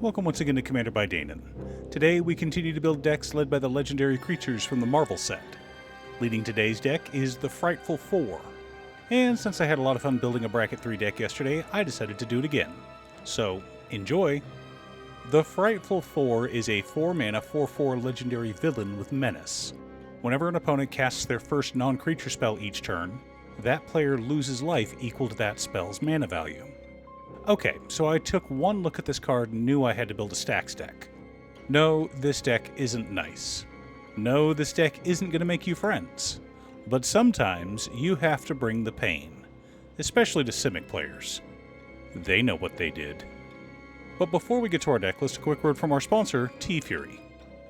Welcome once again to Commander by Danon. Today we continue to build decks led by the legendary creatures from the Marvel set. Leading today's deck is the Frightful 4. And since I had a lot of fun building a Bracket 3 deck yesterday, I decided to do it again. So, enjoy! The Frightful 4 is a 4-mana 4/4 legendary villain with Menace. Whenever an opponent casts their first non-creature spell each turn, that player loses life equal to that spell's mana value. Okay, so I took one look at this card and knew I had to build a stacks deck. No, this deck isn't nice. No, this deck isn't going to make you friends. But sometimes you have to bring the pain, especially to Simic players. They know what they did. But before we get to our deck list, a quick word from our sponsor, T-Fury.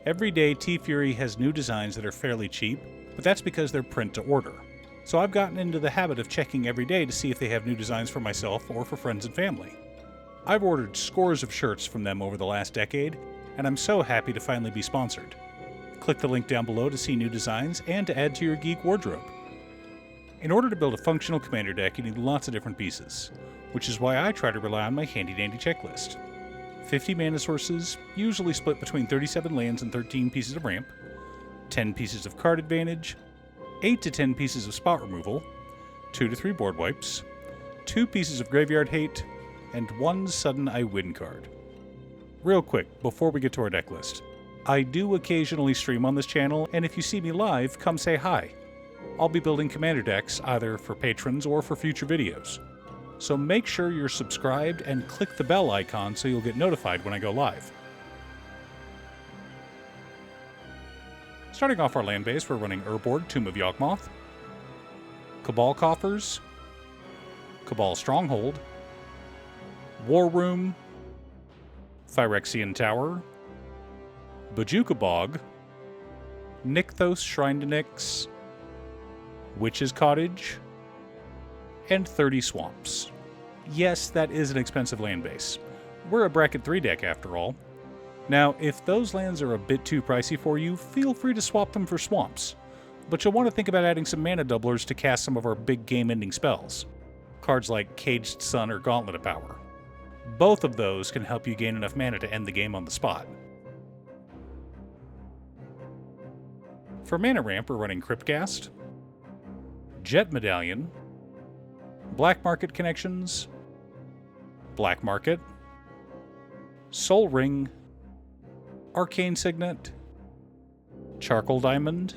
Every day, T-Fury has new designs that are fairly cheap, but that's because they're print to order. So I've gotten into the habit of checking every day to see if they have new designs for myself or for friends and family. I've ordered scores of shirts from them over the last decade, and I'm so happy to finally be sponsored. Click the link down below to see new designs and to add to your geek wardrobe. In order to build a functional commander deck, you need lots of different pieces, which is why I try to rely on my handy-dandy checklist. 50 mana sources, usually split between 37 lands and 13 pieces of ramp, 10 pieces of card advantage, 8 to 10 pieces of spot removal, 2 to 3 board wipes, 2 pieces of graveyard hate, and 1 sudden I win card. Real quick, before we get to our deck list, I do occasionally stream on this channel, and if you see me live, come say hi. I'll be building commander decks either for patrons or for future videos. So make sure you're subscribed and click the bell icon so you'll get notified when I go live. Starting off our land base, we're running Urborg, Tomb of Yawgmoth, Cabal Coffers, Cabal Stronghold, War Room, Phyrexian Tower, Bojuka Bog, Nykthos Shrine to Nyx, Witch's Cottage, and 30 Swamps. Yes, that is an expensive land base. We're a Bracket 3 deck after all. Now, if those lands are a bit too pricey for you, feel free to swap them for swamps. But you'll want to think about adding some mana doublers to cast some of our big game-ending spells. Cards like Caged Sun or Gauntlet of Power. Both of those can help you gain enough mana to end the game on the spot. For mana ramp, we're running Cryptghast, Jet Medallion, Black Market Connections, Black Market, Soul Ring, Arcane Signet, Charcoal Diamond,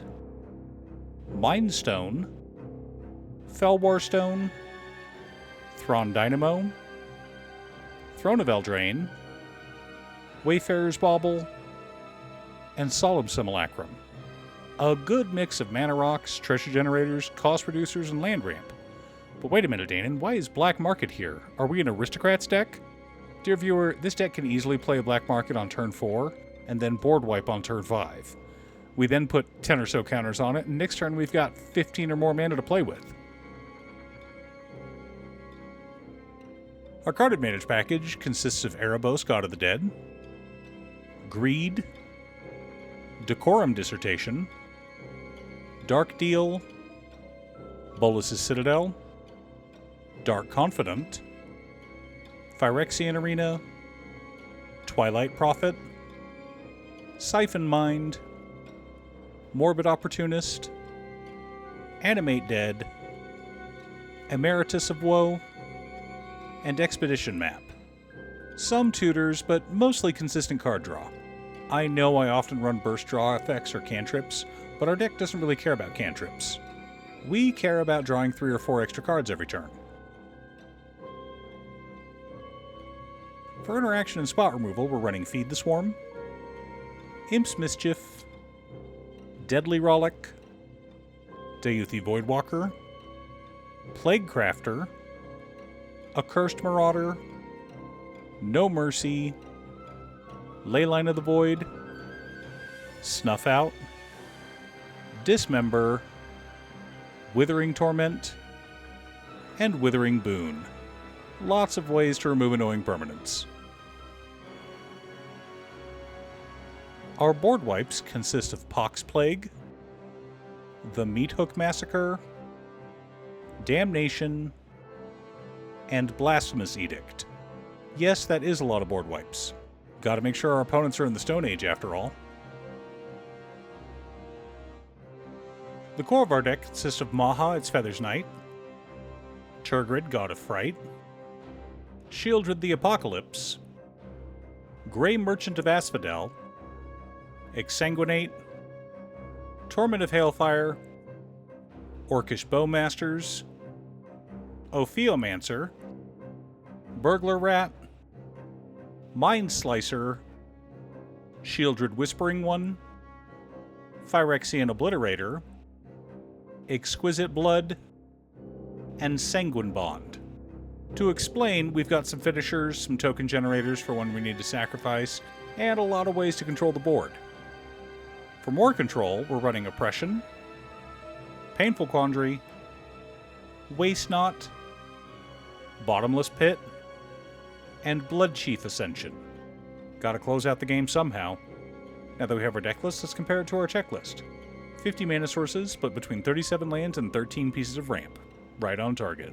Mind Stone, Felwar Stone, Thrawn Dynamo, Throne of Eldraine, Wayfarer's Bauble, and Solemn Simulacrum. A good mix of mana rocks, treasure generators, cost reducers, and land ramp. But wait a minute, Danon, why is Black Market here? Are we an Aristocrats deck? Dear viewer, this deck can easily play a Black Market on turn 4, and then board wipe on turn 5. We then put 10 or so counters on it, and next turn we've got 15 or more mana to play with. Our card advantage package consists of Erebos, God of the Dead, Greed, Decorum Dissertation, Dark Deal, Bolas's Citadel, Dark Confidant, Phyrexian Arena, Twilight Prophet, Siphon Mind, Morbid Opportunist, Animate Dead, Emeritus of Woe, and Expedition Map. Some tutors, but mostly consistent card draw. I know I often run burst draw effects or cantrips, but our deck doesn't really care about cantrips. We care about drawing 3 or 4 extra cards every turn. For interaction and spot removal, we're running Feed the Swarm, Imp's Mischief, Deadly Rollick, Dayuthi Voidwalker, Plague Crafter, Accursed Marauder, No Mercy, Leyline of the Void, Snuff Out, Dismember, Withering Torment, and Withering Boon. Lots of ways to remove annoying permanents. Our board wipes consist of Pox Plague, the Meat Hook Massacre, Damnation, and Blasphemous Edict. Yes, that is a lot of board wipes. Gotta make sure our opponents are in the Stone Age after all. The core of our deck consists of Maha, its Feathers Knight, Turgid, God of Fright, Shieldred the Apocalypse, Grey Merchant of Asphodel, Exsanguinate, Torment of Hailfire, Orcish Bowmasters, Ophiomancer, Burglar Rat, Mind Slicer, Shieldred Whispering One, Phyrexian Obliterator, Exquisite Blood, and Sanguine Bond. To explain, we've got some finishers, some token generators for when we need to sacrifice, and a lot of ways to control the board. For more control, we're running Oppression, Painful Quandary, Waste Not, Bottomless Pit, and Bloodchief Ascension. Gotta close out the game somehow. Now that we have our deck list, let's compare it to our checklist. 50 mana sources, split between 37 lands and 13 pieces of ramp. Right on target.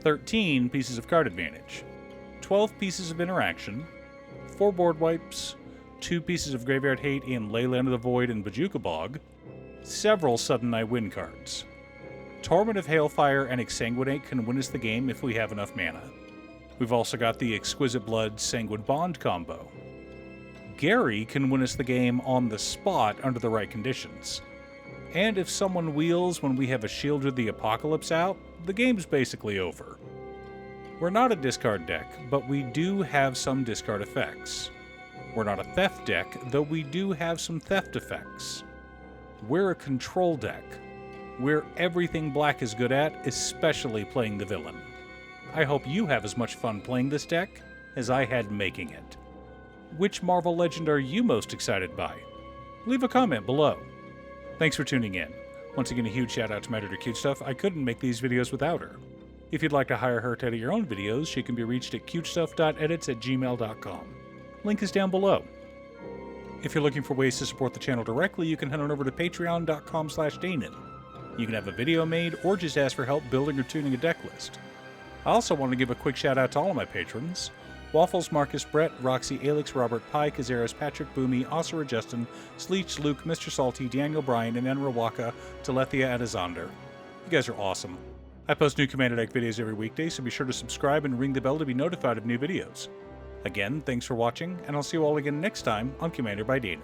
13 pieces of card advantage. 12 pieces of interaction. 4 board wipes. 2 pieces of Graveyard Hate in Leyland of the Void and Bojuka Bog. Several Sudden I Win cards. Torment of Hailfire and Exsanguinate can win us the game if we have enough mana. We've also got the Exquisite Blood Sanguine Bond combo. Gary can win us the game on the spot under the right conditions. And if someone wheels when we have a Shieldred the Apocalypse out, the game's basically over. We're not a discard deck, but we do have some discard effects. We're not a theft deck, though we do have some theft effects. We're a control deck. We're everything black is good at, especially playing the villain. I hope you have as much fun playing this deck as I had making it. Which Marvel Legend are you most excited by? Leave a comment below. Thanks for tuning in. Once again, a huge shout out to my editor Cutestuff. I couldn't make these videos without her. If you'd like to hire her to edit your own videos, she can be reached at cutestuff.edits@gmail.com. Link is down below. If you're looking for ways to support the channel directly, you can head on over to patreon.com/Danon. You can have a video made or just ask for help building or tuning a deck list. I also want to give a quick shout out to all of my patrons. Waffles, Marcus, Brett, Roxy, Alex, Robert, Pi, Kazaris, Patrick, Boomy, Osira, Justin, Sleech, Luke, Mr. Salty, Daniel, Bryan, and Enrawaka, Telethia, and Azander. You guys are awesome. I post new Commander Deck videos every weekday, so be sure to subscribe and ring the bell to be notified of new videos. Again, thanks for watching, and I'll see you all again next time on Commander by Danon.